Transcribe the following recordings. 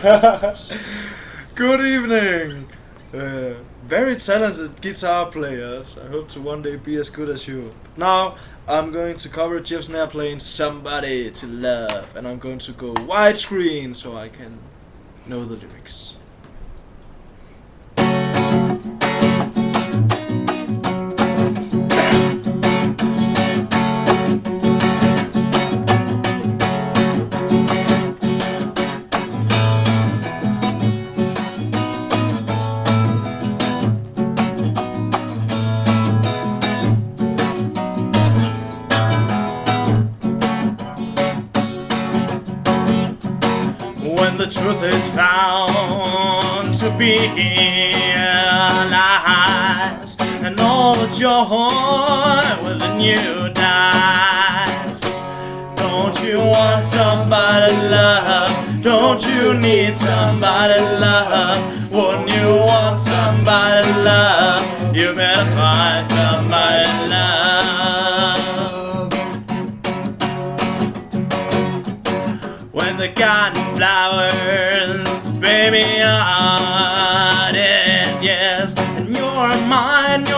Good evening, very talented guitar players. I hope to one day be as good as you. Now I'm going to cover Jefferson Airplane "Somebody to Love", and I'm going to go widescreen so I can know the lyrics. When the truth is found to be lies, and all the joy within you dies. Don't you want somebody to love? Don't you need somebody to love? Wouldn't you want somebody to love? You better find somebody to love. When the garden flowers, baby, are dead, yes, and your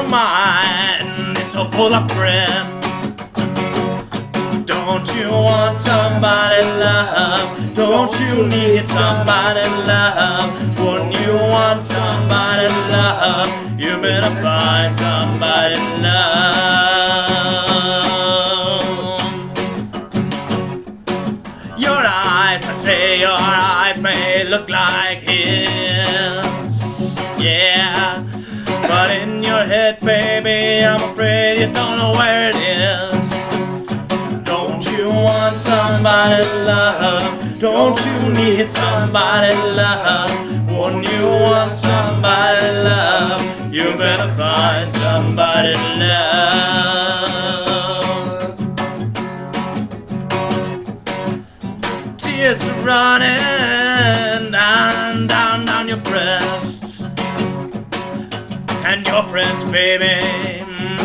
mind is so full of bread. Don't you want somebody to love? Don't you need somebody to love? Wouldn't you want somebody to love? You better find somebody to love. Your eyes, I say your eyes may look like his, yeah, but in your head, baby, I'm afraid you don't know where it is. Don't you want somebody to love? Don't you need somebody to love? Wouldn't you want somebody to love? You better find somebody to love. Tears are running down your breast, and your friends, baby,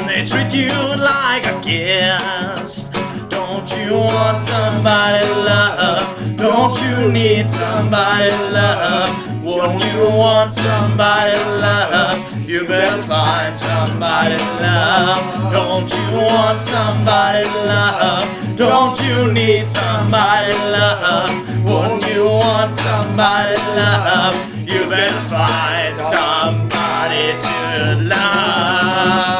they treat you like a guest. Don't you want somebody to love? Don't you need somebody to love? Wouldn't you want somebody to love? You better find somebody to love. Don't you want somebody to love? Don't you need somebody to love? Wouldn't you want somebody to love? You better find somebody to love.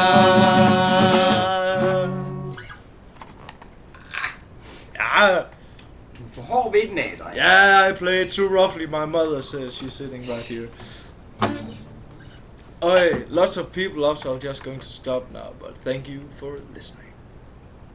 For hård ved den af dig. Yeah, I played too roughly. My mother says she's sitting right here. Oi, lots of people also are just going to stop now, but thank you for listening.